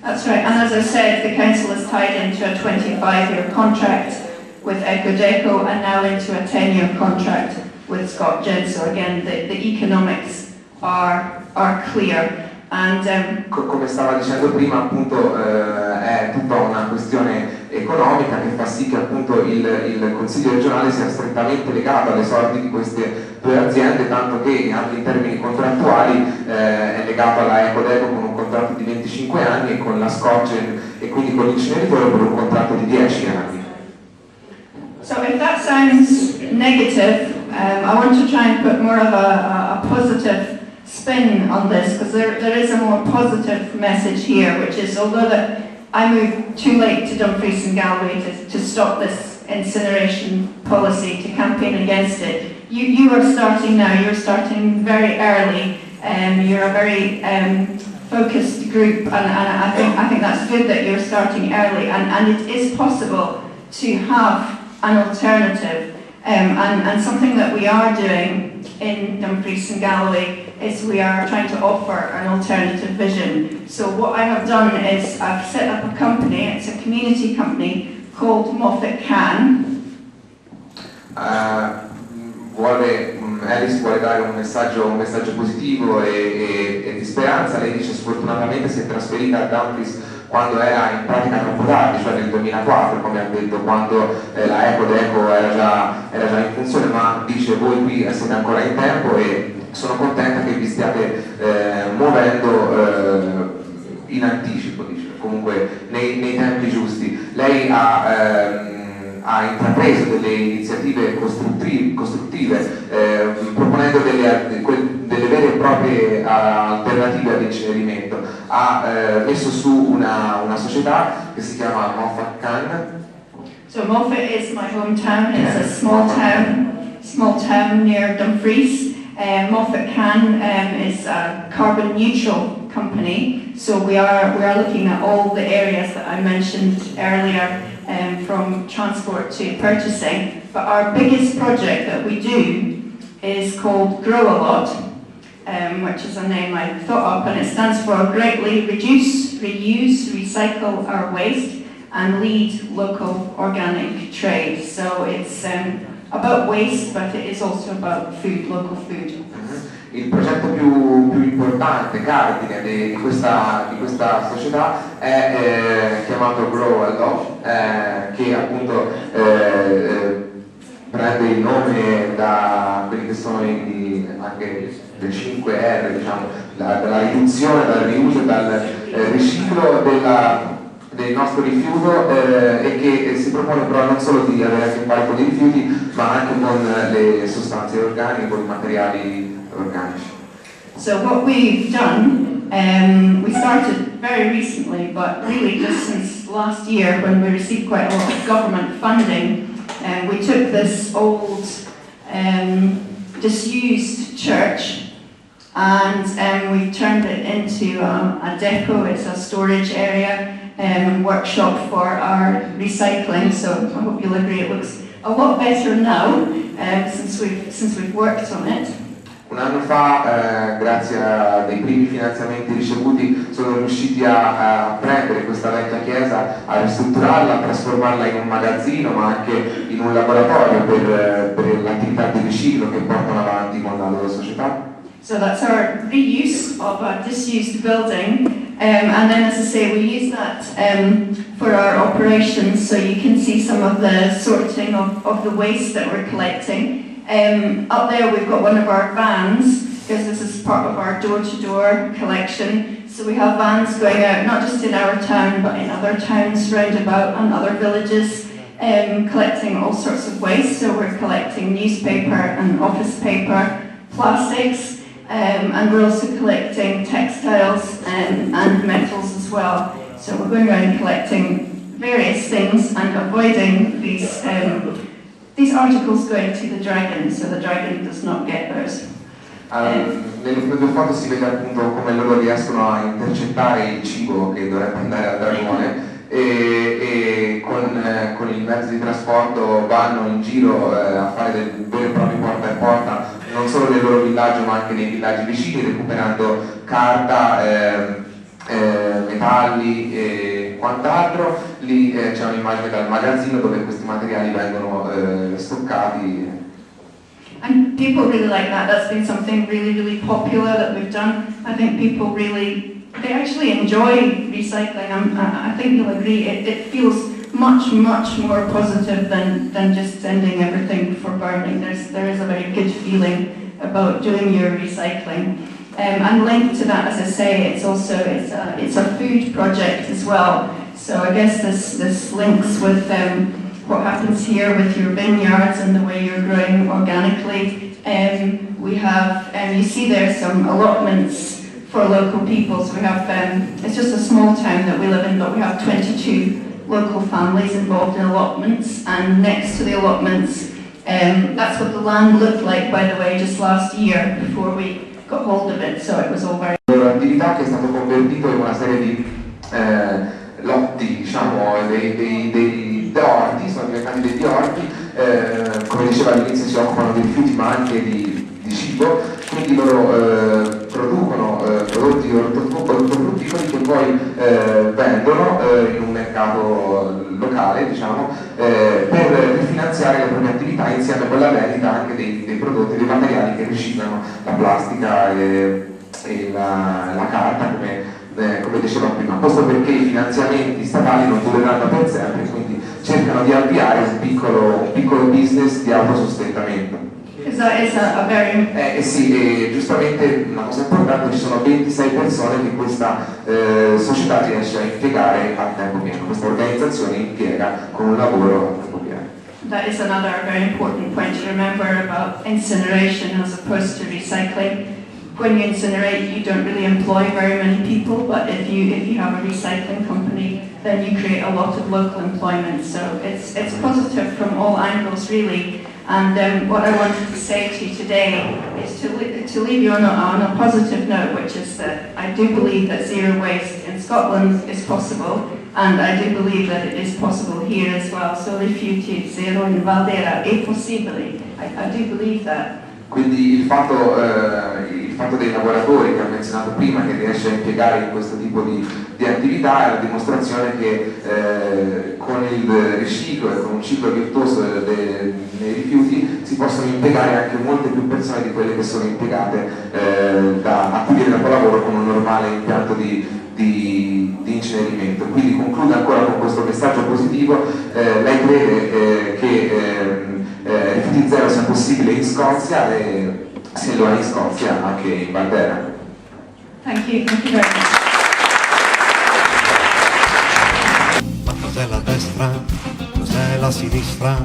That's right, and as I said, the council is tied into a 25-year contract with Ecodeco and now into a 10-year contract with ScotGen. So again, the economics are clear. And, come stava dicendo prima, appunto è tutta una questione economica che fa sì che appunto il Consiglio regionale sia strettamente legato alle sorti di queste due aziende, tanto che anche in termini contrattuali è legato alla Ecodeco con un contratto di 25 anni e con la ScotGen e quindi con l'inceneritore per un contratto di 10 anni. So if that sounds negative, I want to try and put more of a positive spin on this, because there is a more positive message here, which is, although that I moved too late to Dumfries and Galway to stop this incineration policy, to campaign against it, you are starting now, you're starting very early, you're a very focused group, and I think that's good that you're starting early, and it is possible to have an alternative, and something that we are doing in Dumfries and Galloway is we are trying to offer an alternative vision. So what I have done is I've set up a company, it's a community company called Moffat Can. Alice vuole dare un messaggio positivo e di speranza. Lei dice sfortunatamente si è trasferita a Dumfries quando era in pratica troppo tardi, cioè nel 2004, come ha detto, quando la Ecodeco era già in funzione, ma dice voi qui siete ancora in tempo e sono contenta che vi stiate muovendo in anticipo, dice, comunque nei tempi giusti. Lei ha intrapreso delle iniziative costruttive proponendo delle vere e proprie alternative all'incenerimento. Ha messo su una società che si chiama Moffat Can. So Moffat is my hometown, it's a small town near Dumfries. Moffat Can is a carbon neutral company, so we are looking at all the areas that I mentioned earlier, from transport to purchasing. But our biggest project that we do is called Grow A Lot, which is a name I thought up, and it stands for Greatly Reduce, Reuse, Recycle Our Waste and Lead Local Organic Trade. So it's about waste, but it is also about food, local food. Il progetto più importante, cardine di questa società è chiamato Grow A Lot, che appunto prende il nome da quelli che sono anche le 5 R, diciamo, dalla riduzione, dal riuso, dal riciclo del nostro rifiuto, e che si propone però non solo di avere a che fare con i rifiuti, ma anche con le sostanze organiche, con i materiali organici. So what we've done, we started very recently, but really just since last year when we received quite a lot of government funding, we took this old disused church and we've turned it into a depot. It's a storage area, workshop for our recycling, so I hope you'll agree it looks a lot better now since we've worked on it. Un anno fa, grazie a dei primi finanziamenti ricevuti, sono riusciti a prendere questa vecchia chiesa, a ristrutturarla, a trasformarla in un magazzino, ma anche in un laboratorio per l'attività di riciclo che portano avanti con la loro società. So that's our reuse of a disused building, and then, as I say, we use that for our operations, so you can see some of the sorting of the waste that we're collecting. Up there we've got one of our vans, because this is part of our door-to-door collection. So we have vans going out not just in our town but in other towns round about and other villages, collecting all sorts of waste. So we're collecting newspaper and office paper, plastics, and we're also collecting textiles and metals as well. So we're going around collecting various things and avoiding these articles going to the dragon, so the dragon does not get those. Nelle due foto si vede appunto come loro riescono a intercettare il cibo che dovrebbe andare al dragone e con il mezzo di trasporto vanno in giro a fare dei veri e propri porta e porta, non solo nel loro villaggio ma anche nei villaggi vicini, recuperando carta, metalli e quant'altro. Lì c'è un'immagine dal magazzino dove questi materiali vengono stoccati. And people really like that. That's been something really popular that we've done. I think people they actually enjoy recycling. I think you'll agree. It feels much more positive than just sending everything for burning. There is a very good feeling about doing your recycling. And linked to that, as I say, it's a food project as well. So I guess this links with what happens here with your vineyards and the way you're growing organically. We have, you see there some allotments for local people. So we have, it's just a small town that we live in, but we have 22 local families involved in allotments, and next to the allotments, that's what the land looked like, by the way, just last year before we got hold of it, so it was all very... L'attività che è stato convertito in una serie di lotti, diciamo, dei orti, sono diventati degli orti, come diceva all'inizio si occupano di rifiuti ma anche di cibo, quindi loro producono prodotti ortofrutticoli che poi vendono in un mercato locale, diciamo, per finanziare le proprie attività insieme con la vendita anche dei prodotti, dei materiali che riciclano la plastica e la carta, come diceva prima. Questo perché i finanziamenti statali non dureranno per sempre, quindi cercano di avviare un piccolo business di autosostentamento. Sì, giustamente una cosa importante, ci sono 26 persone che questa società riesce a impiegare a tempo pieno, questa organizzazione impiega con un lavoro a tempo pieno. That is another very important point to remember about incineration as opposed to recycling. When you incinerate, you don't really employ very many people, but if you have a recycling company, then you create a lot of local employment. So it's positive from all angles, really. And what I wanted to say to you today is to leave you on a positive note, which is that I do believe that zero waste in Scotland is possible, and I do believe that it is possible here as well. So Rifiuti, zero in Valdera, è possibile. I do believe that. Quindi il fatto dei lavoratori che ho menzionato prima, che riesce a impiegare in questo tipo di attività, è la dimostrazione che con il riciclo e con un ciclo virtuoso nei rifiuti si possono impiegare anche molte più persone di quelle che sono impiegate a accudire il lavoro con un normale impianto di incenerimento. Quindi concludo ancora con questo messaggio positivo. Lei crede che Rifiuti zero sia possibile in Scozia, e se lo è in Scozia anche in Valdera. Thank you very much. Ma cos'è la destra? Cos'è la sinistra?